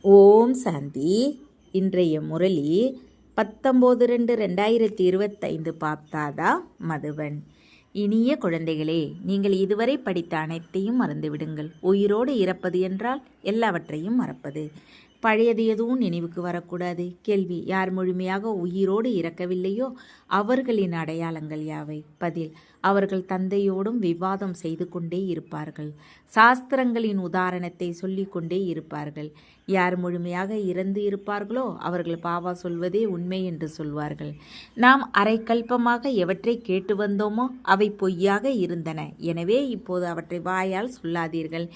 ஓம் சாந்தி. இன்றைய முரளி 19/2/2025 பாப்தாதா மதுவன். இனிய குழந்தைகளே, நீங்கள் இதுவரை படித்த அனைத்தையும் மறந்துவிடுங்கள். உயிரோடு இறப்பது என்றால் எல்லாவற்றையும் மறப்பது. பழையது எதுவும் நினைவுக்கு வரக்கூடாது. கேள்வி: யார் முழுமையாக உயிரோடு இறக்கவில்லையோ அவர்களின் அடையாளங்கள் யாவை? பதில்: அவர்கள் தந்தையோடும் விவாதம் செய்து கொண்டே இருப்பார்கள். சாஸ்திரங்களின் உதாரணத்தை சொல்லிக் கொண்டே இருப்பார்கள். யார் முழுமையாக இறந்து இருப்பார்களோ அவர்கள் பாபா சொல்வதே உண்மை என்று சொல்வார்கள். நாம் அரைக்கல்பமாக எவற்றை கேட்டு வந்தோமோ அவை பொய்யாக இருந்தன. எனவே இப்போது அவற்றை வாயால் சொல்லாதீர்கள்.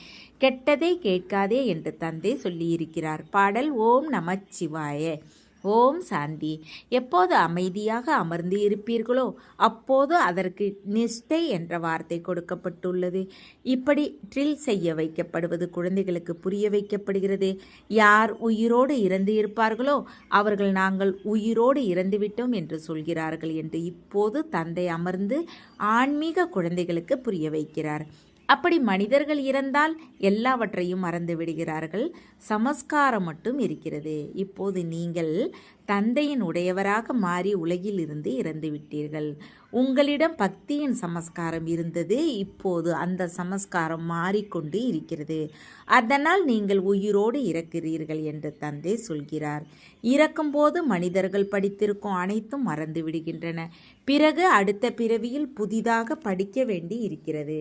கெட்டதை கேட்காதே என்று தந்தை சொல்லியிருக்கிறார். பாடல்: ஓம் நமச்சிவாய. ஓம் சாந்தி. எப்போது அமைதியாக அமர்ந்து இருப்பீர்களோ அப்போது அதற்கு நிஷ்டை என்ற வார்த்தை கொடுக்கப்பட்டுள்ளது. இப்படி ட்ரில் செய்ய வைக்கப்படுவது குழந்தைகளுக்கு புரிய வைக்கப்படுகிறது. யார் உயிரோடு இறந்து இருப்பார்களோ அவர்கள் நாங்கள் உயிரோடு இறந்துவிட்டோம் என்று சொல்கிறார்கள் என்று இப்போது தந்தை அமர்ந்து ஆன்மீக குழந்தைகளுக்கு புரிய வைக்கிறார். அப்படி மனிதர்கள் இறந்தால் எல்லாவற்றையும் மறந்து விடுகிறார்கள். சமஸ்காரம் மட்டும் இருக்கிறது. இப்போது நீங்கள் தந்தையின் உடையவராக மாறி உலகில் இருந்து இறந்து விட்டீர்கள். உங்களிடம் பக்தியின் சமஸ்காரம் இருந்தது. இப்போது அந்த சமஸ்காரம் மாறிக்கொண்டு இருக்கிறது. அதனால் நீங்கள் உயிரோடு இறக்கிறீர்கள் என்று தந்தை சொல்கிறார். இறக்கும்போது மனிதர்கள் படித்திருக்கும் அனைத்தும் மறந்து விடுகின்றன. பிறகு அடுத்த பிறவியில் புதிதாக படிக்க வேண்டி இருக்கிறது.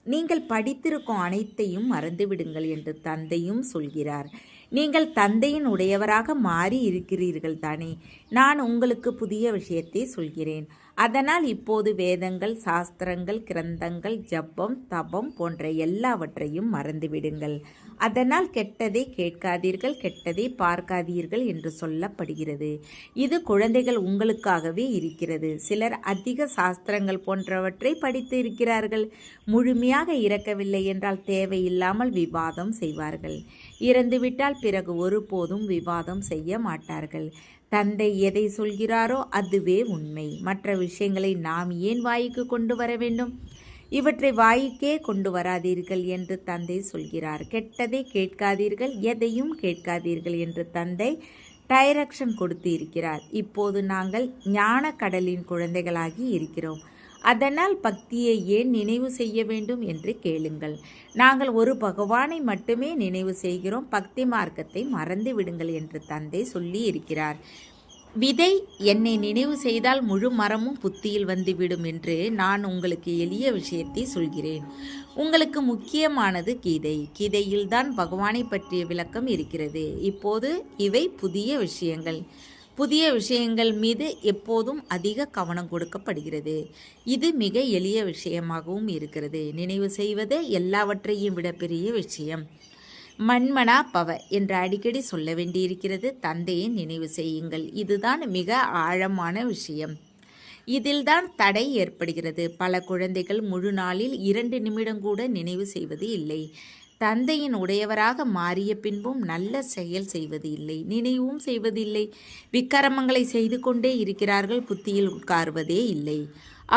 நீங்கள் படித்திருக்கும் அனைத்தையும் மறந்துவிடுங்கள் என்று தந்தையும் சொல்கிறார். நீங்கள் தந்தையின் உடையவராக மாறி இருக்கிறீர்கள் தானே. நான் உங்களுக்கு புதிய விஷயத்தை சொல்கிறேன். அதனால் இப்போது வேதங்கள், சாஸ்திரங்கள், கிரந்தங்கள், ஜப்பம், தபம் போன்ற எல்லாவற்றையும் மறந்துவிடுங்கள். அதனால் கெட்டதை கேட்காதீர்கள், கெட்டதை பார்க்காதீர்கள் என்று சொல்லப்படுகிறது. இது குழந்தைகள் உங்களுக்காகவே இருக்கிறது. சிலர் அதிக சாஸ்திரங்கள் போன்றவற்றை படித்து இருக்கிறார்கள். முழுமையாக இறக்கவில்லை என்றால் தேவையில்லாமல் விவாதம் செய்வார்கள். இறந்துவிட்டால் பிறகு ஒருபோதும் விவாதம் செய்ய மாட்டார்கள். தந்தை எதை சொல்கிறாரோ அதுவே உண்மை. மற்ற விஷயங்களை நாம் ஏன் வாய்க்கு கொண்டு வர வேண்டும்? இவற்றை வாய்க்கே கொண்டு வராதீர்கள் என்று தந்தை சொல்கிறார். கெட்டதை கேட்காதீர்கள், எதையும் கேட்காதீர்கள் என்று தந்தை டைரக்ஷன் கொடுத்து இருக்கிறார். இப்போது நாங்கள் ஞான கடலின் குழந்தைகளாகி இருக்கிறோம். அதனால் பக்தியை ஏன் நினைவு செய்ய வேண்டும் என்று கேளுங்கள். நாங்கள் ஒரு பகவானை மட்டுமே நினைவு செய்கிறோம். பக்தி மார்க்கத்தை மறந்து விடுங்கள் என்று தந்தை சொல்லி இருக்கிறார். விதை என்னை நினைவு செய்தால் முழு மரமும் புத்தியில் வந்துவிடும் என்று நான் உங்களுக்கு எளிய விஷயத்தை சொல்கிறேன். உங்களுக்கு முக்கியமானது கீதை. கீதையில்தான் பகவானை பற்றிய விளக்கம் இருக்கிறது. இப்போது இவை புதிய விஷயங்கள். புதிய விஷயங்கள் மீது எப்போதும் அதிக கவனம் கொடுக்கப்படுகிறது. இது மிக எளிய விஷயமாகவும் இருக்கிறது. நினைவு செய்வது எல்லாவற்றையும் விட பெரிய விஷயம். மன்மனா பவ என்று அடிக்கடி சொல்ல வேண்டியிருக்கிறது. தந்தையை நினைவு செய்யுங்கள். இதுதான் மிக ஆழமான விஷயம். இதில்தான் தடை ஏற்படுகிறது. பல குழந்தைகள் முழு நாளில் 2 நிமிடம் கூட நினைவு செய்வது இல்லை. தந்தையின் உடையவராக மாறிய பின்பும் நல்ல செயல் செய்வது இல்லை, நினைவும் செய்வதில்லை. விக்கிரமங்களை செய்து கொண்டே இருக்கிறார்கள். புத்தியில் உட்காருவதே இல்லை.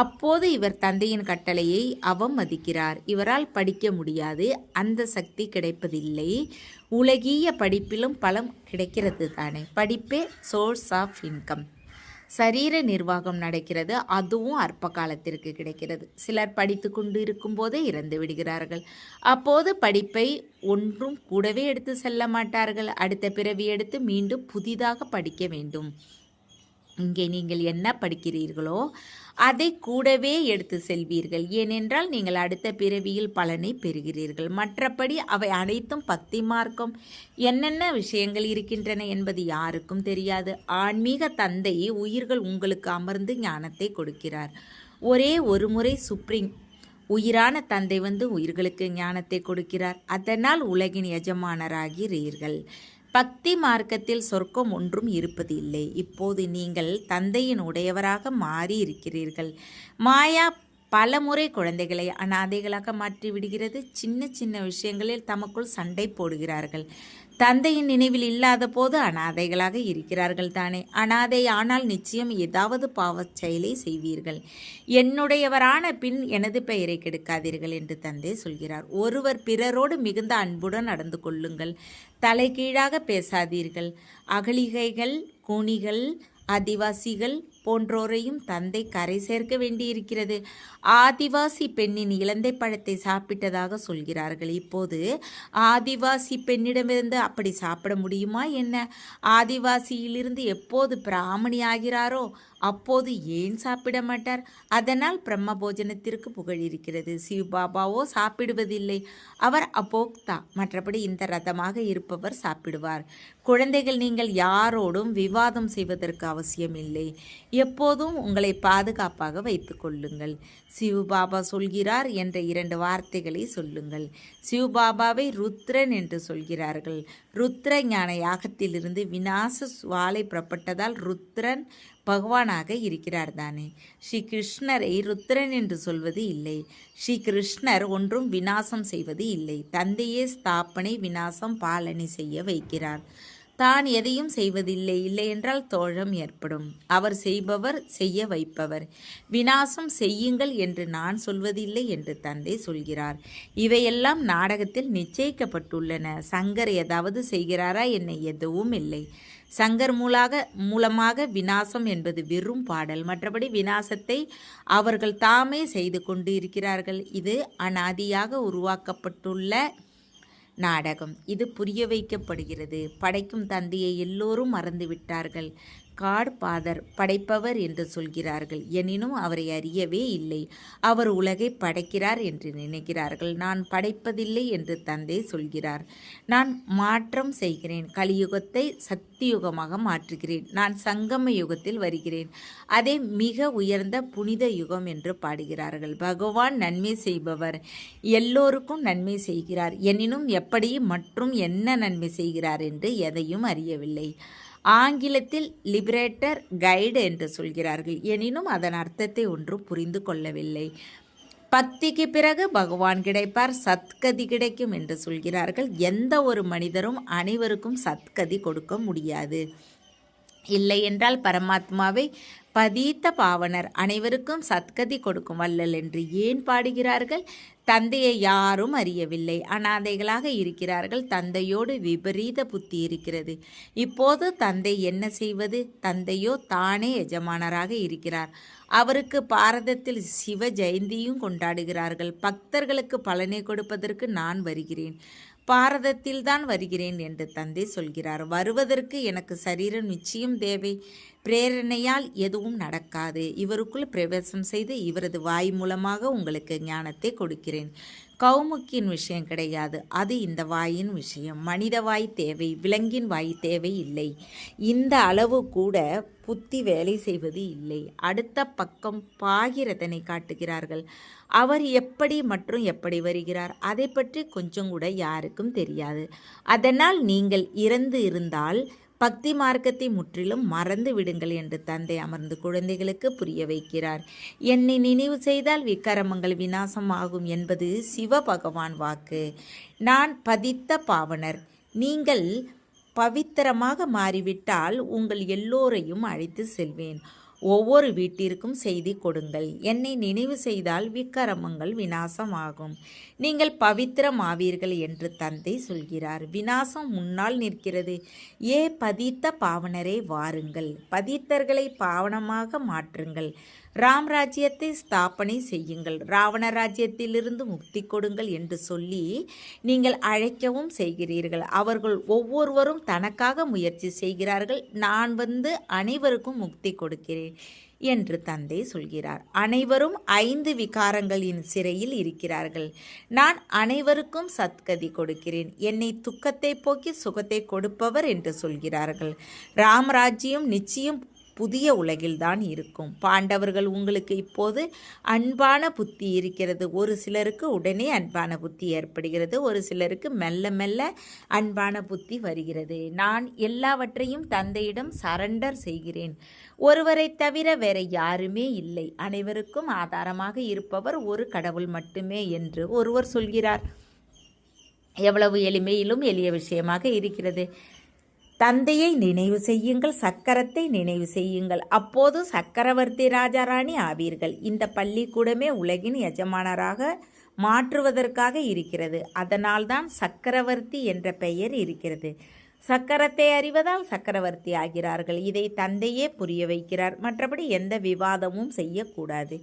அப்போது இவர் தந்தையின் கட்டளையை அவமதிக்கிறார். இவரால் படிக்க முடியாது, அந்த சக்தி கிடைப்பதில்லை. உலகிய படிப்பிலும் பலம் கிடைக்கிறது தானே. படிப்பே சோர்ஸ் ஆஃப் இன்கம். சரீர நிர்வாகம் நடக்கிறது, அதுவும் அற்ப காலத்திற்கு கிடைக்கிறது. சிலர் படித்து கொண்டு இருக்கும் போதே இறந்து விடுகிறார்கள். அப்போது படிப்பை ஒன்றும் கூடவே எடுத்து செல்ல மாட்டார்கள். அடுத்த பிறவி எடுத்து மீண்டும் புதிதாக படிக்க வேண்டும். இங்கே நீங்கள் என்ன படிக்கிறீர்களோ அதை கூடவே எடுத்து செல்வீர்கள். ஏனென்றால் நீங்கள் அடுத்த பிறவியில் பலனை பெறுகிறீர்கள். மற்றபடி அவை அனைத்தும் பக்தி மார்க்கம். என்னென்ன விஷயங்கள் இருக்கின்றன என்பது யாருக்கும் தெரியாது. ஆன்மீக தந்தை உயிர்கள் உங்களுக்கு அமர்ந்து ஞானத்தை கொடுக்கிறார். ஒரே ஒரு முறை சுப்ரீம் உயிரான தந்தை வந்து உயிர்களுக்கு ஞானத்தை கொடுக்கிறார். அதனால் உலகின் எஜமானராகிறீர்கள். பக்தி மார்க்கத்தில் சொர்க்கம் ஒன்றும் இருப்பது இல்லை. இப்போது நீங்கள் தந்தையின் உடையவராக மாறி இருக்கிறீர்கள். மாயா பல முறை குழந்தைகளை அனாதைகளாக மாற்றி விடுகிறது. சின்ன சின்ன விஷயங்களில் தமக்குள் சண்டை போடுகிறார்கள். தந்தையின் நினைவில் இல்லாத போது அனாதைகளாக இருக்கிறார்கள் தானே. அனாதை ஆனால் நிச்சயம் ஏதாவது பாவச் செயலை செய்வீர்கள். என்னுடையவரான பின் எனது பெயரை கெடுக்காதீர்கள் என்று தந்தை சொல்கிறார். ஒருவர் பிறரோடு மிகுந்த அன்புடன் நடந்து கொள்ளுங்கள். தலைகீழாக பேசாதீர்கள். அகலிகைகள், கூனிகள், ஆதிவாசிகள் போன்றோரையும் தந்தை கரை சேர்க்க வேண்டியிருக்கிறது. ஆதிவாசி பெண்ணின் இலந்தை பழத்தை சாப்பிட்டதாக சொல்கிறார்கள். இப்போது ஆதிவாசி பெண்ணிடமிருந்து அப்படி சாப்பிட முடியுமா என்ன? ஆதிவாசியிலிருந்து எப்போது பிராமணி ஆகிறாரோ அப்போது ஏன் சாப்பிட மாட்டார்? அதனால் பிரம்ம போஜனத்திற்கு புகழ் இருக்கிறது. சிவபாபாவோ சாப்பிடுவதில்லை. அவர் அபோக்தா. மற்றபடி இந்த ரதமாக இருப்பவர் சாப்பிடுவார். குழந்தைகள், நீங்கள் யாரோடும் விவாதம் செய்வதற்கு அவசியமில்லை. எப்போதும் உங்களை பாதுகாப்பாக வைத்து கொள்ளுங்கள். சிவபாபா சொல்கிறார் என்ற 2 வார்த்தைகளை சொல்லுங்கள். சிவபாபாவை ருத்ரன் என்று சொல்கிறார்கள். ருத்ர ஞான யாகத்திலிருந்து விநாச சுவாலை புறப்பட்டதால் ருத்ரன் பகவானாக இருக்கிறார் தானே. ஸ்ரீ கிருஷ்ணரை ருத்ரன் என்று சொல்வது இல்லை. ஸ்ரீ கிருஷ்ணர் ஒன்றும் விநாசம் செய்வது இல்லை. தந்தையே ஸ்தாபனை, விநாசம், பாலனை செய்ய வைக்கிறார். தான் எதையும் செய்வதில்லை. இல்லை என்றால் தோழம் ஏற்படும். அவர் செய்பவர், செய்ய வைப்பவர். விநாசம் செய்யுங்கள் என்று நான் சொல்வதில்லை என்று தந்தை சொல்கிறார். இவையெல்லாம் நாடகத்தில் நிச்சயிக்கப்பட்டுள்ளன. சங்கர் ஏதாவது செய்கிறாரா என்ன? எதுவும் இல்லை. சங்கர் மூலமாக விநாசம் என்பது வெறும் பாடல். மற்றபடி விநாசத்தை அவர்கள் தாமே செய்து கொண்டு இருக்கிறார்கள். இது அனாதியாக உருவாக்கப்பட்டுள்ள நாடகம். இது புரிய வைக்கப்படுகிறது. படைக்கும் தந்தையை எல்லோரும் மறந்துவிட்டார்கள். காட் ஃபாதர் படைப்பவர் என்று சொல்கிறார்கள். எனினும் அவரை அறியவே இல்லை. அவர் உலகை படைக்கிறார் என்று நினைக்கிறார்கள். நான் படைப்பதில்லை என்று தந்தை சொல்கிறார். நான் மாற்றம் செய்கிறேன். கலியுகத்தை சக்தியுகமாக மாற்றுகிறேன். நான் சங்கம யுகத்தில் வருகிறேன். அதை மிக உயர்ந்த புனித யுகம் என்று பாடுகிறார்கள். பகவான் நன்மை செய்பவர், எல்லோருக்கும் நன்மை செய்கிறார். எனினும் எப்படி மற்றும் என்ன நன்மை செய்கிறார் என்று எதையும் அறியவில்லை. ஆங்கிலத்தில் லிபரேட்டர் கைடு என்று சொல்கிறார்கள். எனினும் அதன் அர்த்தத்தை ஒன்றும் புரிந்து கொள்ளவில்லை. பக்திக்கு பிறகு பகவான் கிடைப்பார், சத்கதி கிடைக்கும் என்று சொல்கிறார்கள். எந்த ஒரு மனிதரும் அனைவருக்கும் சத்கதி கொடுக்க முடியாது. இல்லை என்றால் பரமாத்மாவை பதித்த பாவனர் அனைவருக்கும் சத்கதி கொடுக்கும் வல்லல் என்று ஏன் பாடுகிறார்கள்? தந்தையை யாரும் அறியவில்லை. அனாதைகளாக இருக்கிறார்கள். தந்தையோடு விபரீத புத்தி இருக்கிறது. இப்போது தந்தை என்ன செய்வது? தந்தையோ தானே எஜமானராக இருக்கிறார். அவருக்கு பாரதத்தில் சிவ ஜெயந்தியும் கொண்டாடுகிறார்கள். பக்தர்களுக்கு பலனை கொடுப்பதற்கு நான் வருகிறேன். பாரதத்தில்தான் வருகிறேன் என்று தந்தை சொல்கிறார். வருவதற்கு எனக்கு சரீரம் நிச்சயம் தேவை. பிரேரணையால் எதுவும் நடக்காது. இவருக்குள் பிரவேசம் செய்து இவரது வாய் மூலமாக உங்களுக்கு ஞானத்தை கொடுக்கிறேன். கௌமுக்கின் விஷயம் கிடையாது. அது இந்த வாயின் விஷயம். மனித வாய் தேவை, விலங்கின் வாய் தேவை இல்லை. இந்த அளவு கூட புத்தி வேலை செய்வது இல்லை. அடுத்த பக்கம் பாகிரதனை காட்டுகிறார்கள். அவர் எப்படி மற்றும் எப்படி வருகிறார் அதை பற்றி கொஞ்சம் கூட யாருக்கும் தெரியாது. அதனால் நீங்கள் இறந்து இருந்தால் பக்தி மார்க்கத்தை முற்றிலும் மறந்து விடுங்கள் என்று தந்தை அமர்ந்து குழந்தைகளுக்கு புரிய வைக்கிறார். என்னை நினைவு செய்தால் விக்கிரமங்கள் விநாசம் ஆகும் என்பது சிவ பகவான் வாக்கு. நான் பதித்த பாவனர். நீங்கள் பவித்திரமாக மாறிவிட்டால் உங்கள் எல்லோரையும் அழைத்து செல்வேன். ஒவ்வொரு வீட்டிற்கும் செய்தி கொடுங்கள். என்னை நினைவு செய்தால் விக்கிரமங்கள் விநாசமாகும். நீங்கள் பவித்திரமாவீர்கள் என்று தந்தை சொல்கிறார். விநாசம் முன்னால் நிற்கிறது. ஏ பதித்த பாவனரே வாருங்கள். பதித்தர்களை பாவனமாக மாற்றுங்கள். ராம் ராஜ்யத்தை ஸ்தாபனை செய்யுங்கள். ராவண ராஜ்யத்திலிருந்து முக்தி கொடுங்கள் என்று சொல்லி நீங்கள் அழைக்கவும் செய்கிறீர்கள். அவர்கள் ஒவ்வொருவரும் தனக்காக முயற்சி செய்கிறார்கள். நான் வந்து அனைவருக்கும் முக்தி கொடுக்கிறேன் என்று தந்தை சொல்கிறார். அனைவரும் 5 விகாரங்களின் சிறையில் இருக்கிறார்கள். நான் அனைவருக்கும் சத்கதி கொடுக்கிறேன். என்னை துக்கத்தை போக்கி சுகத்தை கொடுப்பவர் என்று சொல்கிறார்கள். ராமராஜ்யம் நிச்சயம் புதிய உலகில்தான் இருக்கும். பாண்டவர்கள் உங்களுக்கு இப்போது அன்பான புத்தி இருக்கிறது. ஒரு சிலருக்கு உடனே அன்பான புத்தி ஏற்படுகிறது. ஒரு சிலருக்கு மெல்ல மெல்ல அன்பான புத்தி வருகிறது. நான் எல்லாவற்றையும் தந்தையிடம் சரண்டர் செய்கிறேன். ஒருவரை தவிர வேற யாருமே இல்லை. அனைவருக்கும் ஆதாரமாக இருப்பவர் ஒரு கடவுள் மட்டுமே என்று ஒருவர் சொல்கிறார். எவ்வளவு எளிமையிலும் எளிய விஷயமாக இருக்கிறது. தந்தையை நினைவு செய்யுங்கள், சக்கரத்தை நினைவு செய்யுங்கள், அப்போது சக்கரவர்த்தி ராஜாராணி ஆவீர்கள். இந்த பள்ளிக்கூடமே உலகின் எஜமானராக மாற்றுவதற்காக இருக்கிறது. அதனால்தான் சக்கரவர்த்தி என்ற பெயர் இருக்கிறது. சக்கரத்தை அறிவதால் சக்கரவர்த்தி ஆகிறார்கள். இதை தந்தையே புரிய வைக்கிறார். மற்றபடி எந்த விவாதமும் செய்யக்கூடாது.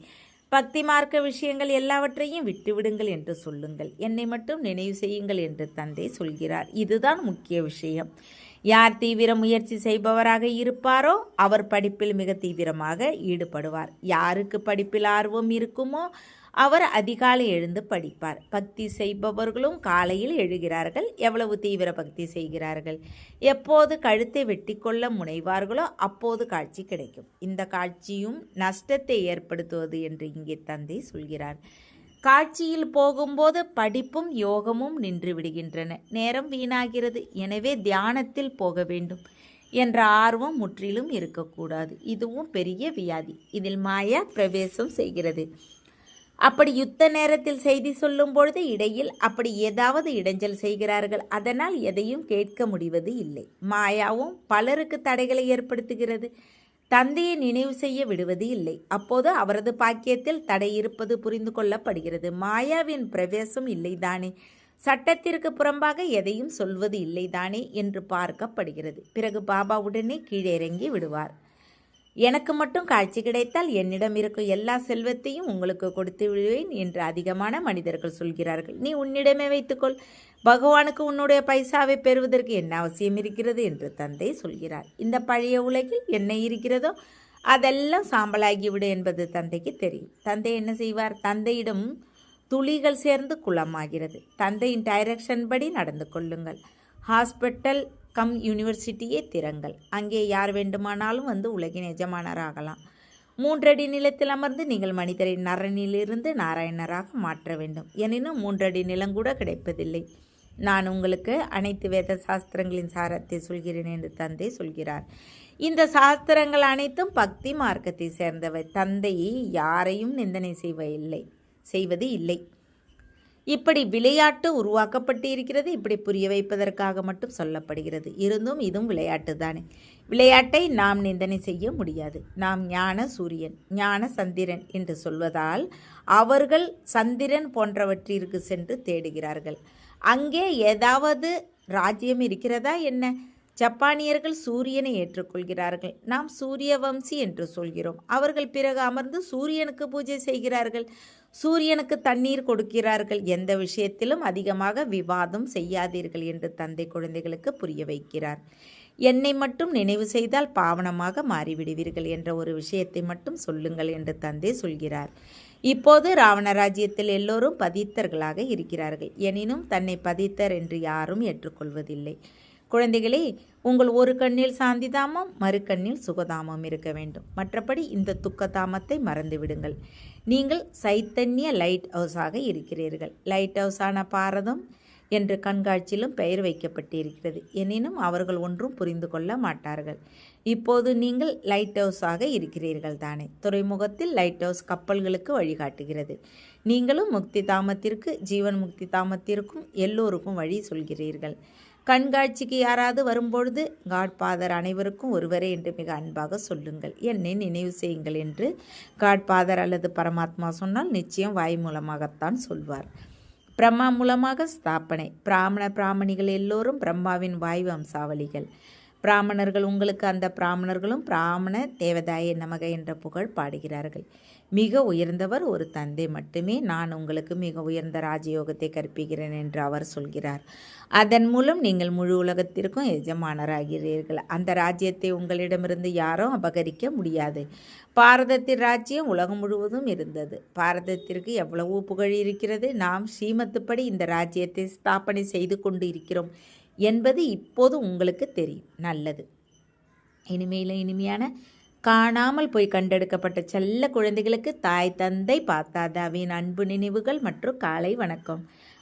பக்தி மார்க்க விஷயங்கள் எல்லாவற்றையும் விட்டுவிடுங்கள் என்று சொல்லுங்கள். என்னை மட்டும் நினைவு செய்யுங்கள் என்று தந்தை சொல்கிறார். இதுதான் முக்கிய விஷயம். யார் தீவிர முயற்சி செய்பவராக இருப்பாரோ அவர் படிப்பில் மிக தீவிரமாக ஈடுபடுவார். யாருக்கு படிப்பில் ஆர்வம் இருக்குமோ அவர் அதிகாலை எழுந்து படிப்பார். பக்தி செய்பவர்களும் காலையில் எழுகிறார்கள். எவ்வளவு தீவிர பக்தி செய்கிறார்கள். எப்போது கழுத்தை வெட்டி கொள்ள முனைவார்களோ அப்போது காட்சி கிடைக்கும். இந்த காட்சியும் நஷ்டத்தை ஏற்படுத்துவது என்று இங்கே தந்தை சொல்கிறார். காட்சியில் போகும்போது படிப்பும் யோகமும் நின்று விடுகின்றன. நேரம் வீணாகிறது. எனவே தியானத்தில் போக வேண்டும் என்ற ஆர்வம் முற்றிலும் இருக்கக்கூடாது. இதுவும் பெரிய வியாதி. இதில் மாயா பிரவேசம் செய்கிறது. அப்படி யுத்த நேரத்தில் செய்தி சொல்லும் பொழுது இடையில் அப்படி ஏதாவது இடைஞ்சல் செய்கிறார்கள். அதனால் எதையும் கேட்க முடிவது இல்லை. மாயாவும் பலருக்கு தடைகளை ஏற்படுத்துகிறது. தந்தையை நினைவு செய்ய விடுவது இல்லை. அப்போது அவரது பாக்கியத்தில் தடை இருப்பது புரிந்து கொள்ளப்படுகிறது. மாயாவின் பிரவேசம் இல்லைதானே, சட்டத்திற்கு புறம்பாக எதையும் சொல்வது இல்லைதானே என்று பார்க்கப்படுகிறது. பிறகு பாபா உடனே கீழே இறங்கி விடுவார். எனக்கு மட்டும் காட்சி கிடைத்தால் என்னிடம் இருக்கும் எல்லா செல்வத்தையும் உங்களுக்கு கொடுத்து விடுவேன் என்று அதிகமான மனிதர்கள் சொல்கிறார்கள். நீ உன்னிடமே வைத்துக்கொள். பகவானுக்கு உன்னுடைய பைசாவை பெறுவதற்கு என்ன அவசியம் இருக்கிறது என்று தந்தை சொல்கிறார். இந்த பழைய உலகில் என்ன இருக்கிறதோ அதெல்லாம் சாம்பலாகிவிடு என்பது தந்தைக்கு தெரியும். தந்தை என்ன செய்வார்? தந்தையிடம் துளிகள் சேர்ந்து குளமாகிறது. தந்தையின் டைரக்ஷன் படி நடந்து கொள்ளுங்கள். ஹாஸ்பிட்டல் யூனிவர்சிட்டியை திறங்கள். அங்கே யார் வேண்டுமானாலும் வந்து உலகின் எஜமானராகலாம். 3 அடி நிலத்தில் அமர்ந்து நீங்கள் மனிதரை நரனிலிருந்து நாராயணராக மாற்ற வேண்டும். எனினும் 3 அடி நிலங்கூட கிடைப்பதில்லை. நான் உங்களுக்கு அனைத்து வேத சாஸ்திரங்களின் சாரத்தை சொல்கிறேன் என்று தந்தை சொல்கிறார். இந்த சாஸ்திரங்கள் அனைத்தும் பக்தி மார்க்கத்தை சேர்ந்தவை. தந்தை யாரையும் நிந்தனை செய்வது இல்லை. இப்படி விளையாட்டு உருவாக்கப்பட்டு இருக்கிறது. இப்படி புரிய வைப்பதற்காக மட்டும் சொல்லப்படுகிறது. இருந்தும் இதுவும் விளையாட்டு தானே. விளையாட்டை நாம் நிந்தனை செய்ய முடியாது. நாம் ஞான சூரியன், ஞான சந்திரன் என்று சொல்வதால் அவர்கள் சந்திரன் போன்றவற்றிற்கு சென்று தேடுகிறார்கள். அங்கே ஏதாவது ராஜ்யம் இருக்கிறதா என்ன? ஜப்பானியர்கள் சூரியனை ஏற்றுக்கொள்கிறார்கள். நாம் சூரிய வம்சி என்று சொல்கிறோம். அவர்கள் பிறகு அமர்ந்து சூரியனுக்கு பூஜை செய்கிறார்கள். சூரியனுக்கு தண்ணீர் கொடுக்கிறார்கள். எந்த விஷயத்திலும் அதிகமாக விவாதம் செய்யாதீர்கள் என்று தந்தை குழந்தைகளுக்கு புரிய வைக்கிறார். என்னை மட்டும் நினைவு செய்தால் பாவனமாக மாறிவிடுவீர்கள் என்ற ஒரு விஷயத்தை மட்டும் சொல்லுங்கள் என்று தந்தை சொல்கிறார். இப்போது ராவண ராஜ்யத்தில் எல்லோரும் பதித்தர்களாக இருக்கிறார்கள். எனினும் தன்னை பதித்தர் என்று யாரும் ஏற்றுக்கொள்வதில்லை. குழந்தைகளே, உங்கள் ஒரு கண்ணில் சாந்திதாமம், மறு கண்ணில் சுகதாமம் இருக்க வேண்டும். மற்றபடி இந்த துக்கதாமத்தை மறந்துவிடுங்கள். நீங்கள் சைத்தன்ய லைட் ஹவுஸாக இருக்கிறீர்கள். லைட் ஹவுஸான பாரதம் என்று கண்காட்சியிலும் பெயர் வைக்கப்பட்டிருக்கிறது. எனினும் அவர்கள் ஒன்றும் புரிந்து கொள்ள மாட்டார்கள். இப்போது நீங்கள் லைட் ஹவுஸாக இருக்கிறீர்கள் தானே. துறைமுகத்தில் லைட் ஹவுஸ் கப்பல்களுக்கு வழிகாட்டுகிறது. நீங்களும் முக்தி தாமத்திற்கு, ஜீவன் முக்தி தாமத்திற்கும் எல்லோருக்கும் வழி சொல்கிறீர்கள். கண்காட்சிக்கு யாராவது வரும்பொழுது காட்பாதர் அனைவருக்கும் ஒருவரே என்று மிக அன்பாக சொல்லுங்கள். என்னை நினைவு செய்யுங்கள் என்று காட்பாதர் அல்லது பரமாத்மா சொன்னால் நிச்சயம் வாய் மூலமாகத்தான் சொல்வார். பிரம்மா மூலமாக ஸ்தாபனை. பிராமணிகள் எல்லோரும் பிரம்மாவின் வாயு வம்சாவளிகள். பிராமணர்கள் உங்களுக்கு அந்த பிராமணர்களும் பிராமண தேவதாய நமக என்ற புகழ் பாடுகிறார்கள். மிக உயர்ந்தவர் ஒரு தந்தை மட்டுமே. நான் உங்களுக்கு மிக உயர்ந்த ராஜயோகத்தை கற்பிக்கிறேன் என்று அவர் சொல்கிறார். அதன் மூலம் நீங்கள் முழு உலகத்திற்கும் எஜமானராகிறீர்கள். அந்த ராஜ்யத்தை உங்களிடமிருந்து யாரும் அபகரிக்க முடியாது. பாரதத்தின் ராஜ்யம் உலகம் முழுவதும் இருந்தது. பாரதத்திற்கு எவ்வளவு புகழ் இருக்கிறது. நாம் ஸ்ரீமத்துப்படி இந்த ராஜ்யத்தை ஸ்தாபனை செய்து கொண்டு இருக்கிறோம் என்பது இப்போது உங்களுக்கு தெரியும். நல்லது. இனிமையான காணாமல் போய் கண்டெடுக்கப்பட்ட செல்ல குழந்தைகளுக்கு தாய் தந்தை பாத்தாதாவின் அன்பு நினைவுகள் மற்றும் காலை வணக்கம்.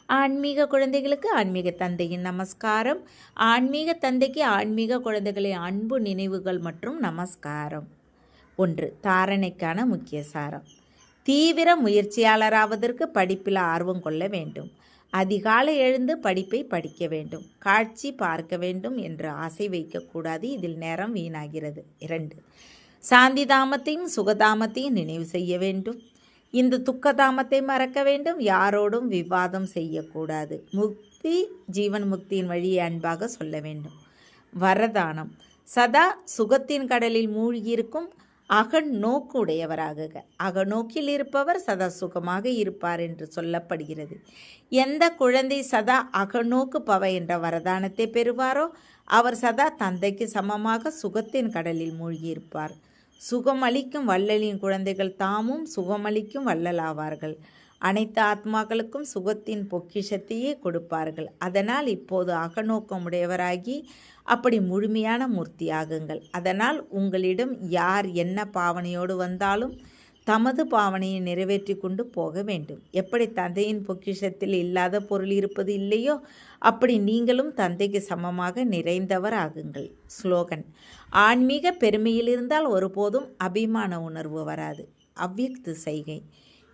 ஆன்மீக குழந்தைகளுக்கு ஆன்மீக தந்தையின் நமஸ்காரம். ஆன்மீக தந்தைக்கு ஆன்மீக குழந்தைகளின் அன்பு நினைவுகள் மற்றும் நமஸ்காரம். 1. தாரணைக்கான முக்கிய சாரம். தீவிர முயற்சியாளராவதற்கு படிப்பில் ஆர்வம் கொள்ள வேண்டும். அதிகாலை எழுந்து படிப்பை படிக்க வேண்டும். காட்சி பார்க்க வேண்டும் என்று ஆசை வைக்கக்கூடாது. இதில் நேரம் வீணாகிறது. 2. சாந்தி தாமத்தையும் சுகதாமத்தையும் நினைவு செய்ய வேண்டும். இந்த துக்கதாமத்தை மறக்க வேண்டும். யாரோடும் விவாதம் செய்யக்கூடாது. முக்தி ஜீவன் முக்தியின் வழியை அன்பாக சொல்ல வேண்டும். வரதானம்: சதா சுகத்தின் கடலில் மூழ்கியிருக்கும் அகநோக்கு உடையவராகுக. அகநோக்கில் இருப்பவர் சதா சுகமாக இருப்பார் என்று சொல்லப்படுகிறது. எந்த குழந்தை சதா அகநோக்கு பவ என்ற வரதானத்தை பெறுவாரோ அவர் சதா தந்தைக்கு சமமாக சுகத்தின் கடலில் மூழ்கியிருப்பார். சுகமளிக்கும் வள்ளலின் குழந்தைகள் தாமும் சுகமளிக்கும் வள்ளலாவார்கள். அனைத்து ஆத்மாக்களுக்கும் சுகத்தின் பொக்கிஷத்தையே கொடுப்பார்கள். அதனால் இப்போது அகநோக்கமுடையவராகி அப்படி முழுமையான மூர்த்தியாகுங்கள். அதனால் உங்களிடம் யார் என்ன பாவனையோடு வந்தாலும் தமது பாவனையை நிறைவேற்றி கொண்டு போக வேண்டும். எப்படி தந்தையின் பொக்கிஷத்தில் இல்லாத பொருள் இருப்பது இல்லையோ அப்படி நீங்களும் தந்தைக்கு சமமாக நிறைந்தவர் ஆகுங்கள். ஸ்லோகன்: ஆன்மீக பெருமையில் இருந்தால் ஒருபோதும் அபிமான உணர்வு வராது. அவ்வியக்து செய்கை: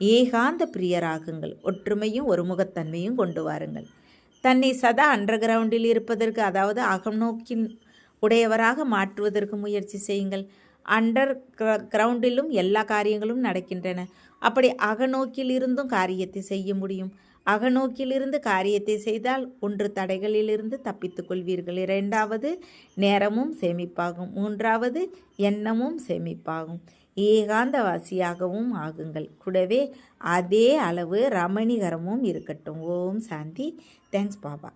ஏகாந்த பிரியராகுங்கள். ஒற்றுமையும் ஒருமுகத்தன்மையும் கொண்டு வாருங்கள். தன்னை சதா அண்டர் கிரவுண்டில் இருப்பதற்கு, அதாவது அகநோக்கின் உடையவராக மாற்றுவதற்கு முயற்சி செய்யுங்கள். அண்டர் கிரவுண்டிலும் எல்லா காரியங்களும் நடக்கின்றன. அப்படி அகநோக்கில் இருந்தும் காரியத்தை செய்ய முடியும். அகநோக்கிலிருந்து காரியத்தை செய்தால் 1 தடைகளிலிருந்து தப்பித்துக் கொள்வீர்கள். 2வது நேரமும் சேமிப்பாகும். 3வது எண்ணமும் சேமிப்பாகும். ஏகாந்தவாசியாகவும் ஆகுங்கள். கூடவே அதே அளவு ரமணிகரமும் இருக்கட்டும். ஓம் சாந்தி. தேங்க்ஸ் பாபா.